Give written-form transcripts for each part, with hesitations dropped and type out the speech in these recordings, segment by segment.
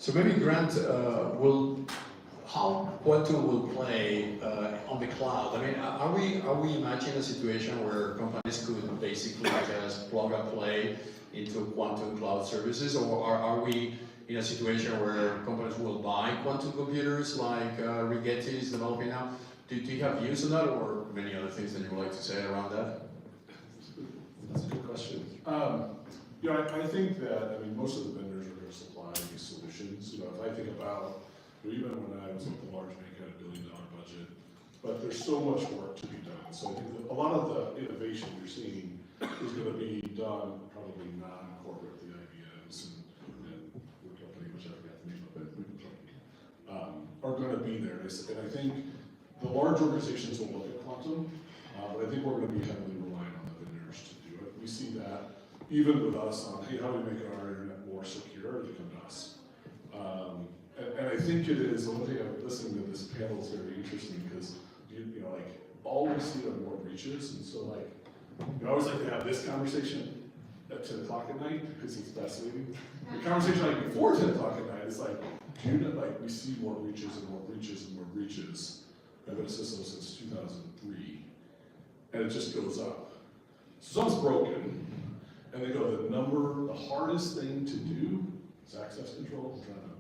So maybe Grant, how quantum will play on the cloud? I mean, are we imagining a situation where companies could basically just plug and play into quantum cloud services, or are we in a situation where companies will buy quantum computers like Rigetti is developing now? Do you have views on that, or many other things that you would like to say around that? That's a good question. I think that, most of the vendors are going to supply these solutions. If I think about, even when I was at the large bank, had $1 billion budget, but there's so much work to be done. So I think that a lot of the innovation you're seeing is going to be done probably non-corporate, the IBMs and we're pretty much I forgot the name of it, are going to be there. And I think the large organizations will look at quantum, but I think we're going to be heavily reliant on the vendors to do it. We see that even with us on, hey, how do we make our internet more secure? They come to us. And I think it is, one thing I'm listening to this panel is very interesting because, all we see are more breaches. And so, I always like to have this conversation at 10 o'clock at night because it's fascinating. The conversation before 10 o'clock at night is we see more breaches and more breaches and more breaches. I've been a system since 2003, and it just goes up. So something's broken, and they go, the hardest thing to do is access control. I'm trying to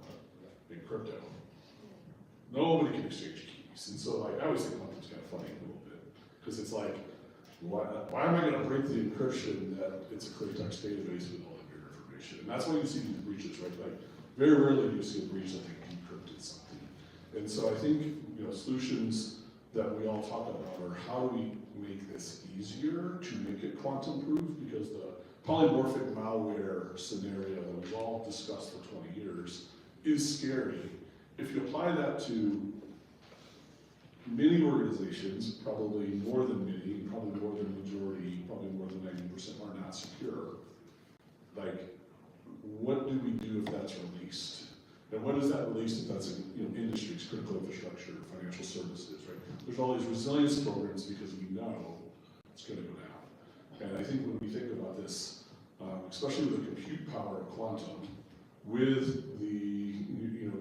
big crypto. Nobody can exchange keys, and so I always think quantum's kind of funny a little bit because it's why am I going to break the encryption that it's a clear text database with all of your information? And that's why you see these breaches, right? Very rarely do you see a breach that they encrypted something. And so I think solutions that we all talk about are how do we make this easier to make it quantum proof, because the polymorphic malware scenario that we've all discussed for 20 years is scary. If you apply that to many organizations, probably more than many, probably more than the majority, probably more than 90% are not secure. What do we do if that's released? And what is that released if that's in industries, critical infrastructure, financial services, right? There's all these resilience programs because we know it's going to go down. And I think when we think about this, especially with the compute power of quantum, with the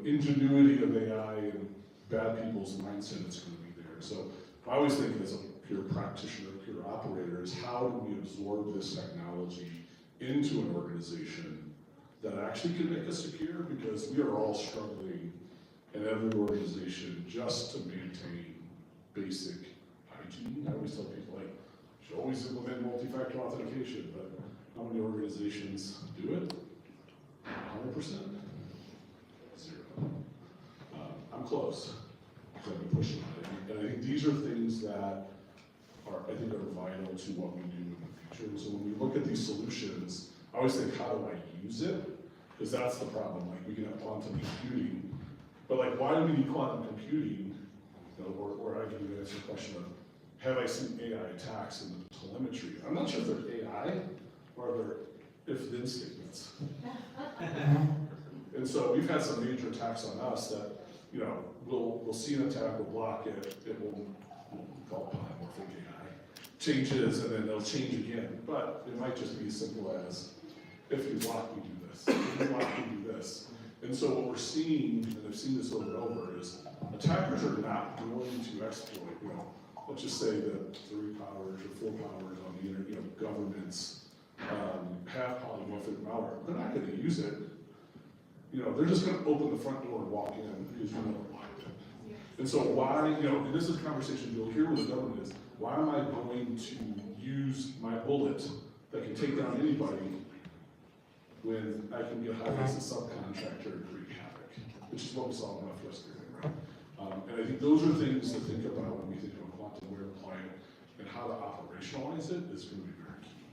ingenuity of AI and bad people's mindset, it's going to be there. So I always think as a pure practitioner, pure operator, is how do we absorb this technology into an organization that actually can make us secure, because we are all struggling in every organization just to maintain basic hygiene. I always tell people, you should always implement multi-factor authentication, but how many organizations do it? 100%? Zero. I'm close. I've been pushing on it. And I think these are things that are vital to what we do in the future. And so when we look at these solutions, I always think, how do I use it? Because that's the problem. We can have quantum computing, but why do we need quantum computing? Or I can even answer the question of, have I seen AI attacks in the telemetry? I'm not sure if they're AI or they're if-then statements. And so we've had some major attacks on us that, we'll see an attack, we'll block it, it will call it polymorphic AI, changes, and then they'll change again. But it might just be as simple as, if you block, we do this. If you block, we do this. And so what we're seeing, and I've seen this over and over, is attackers are not going to exploit, let's just say that 3 powers or 4 powers on the internet, governments have polymorphic malware. They're not going to use it. They're just going to open the front door and walk in because you never locked it. And so why, and this is a conversation you'll hear with the government is, why am I going to use my bullet that can take down anybody when I can get hired as a subcontractor and create havoc, which is what we saw enough yesterday, right? And I think those are things to think about when we think of quantum, where to apply it, and how to operationalize it is going to be very key.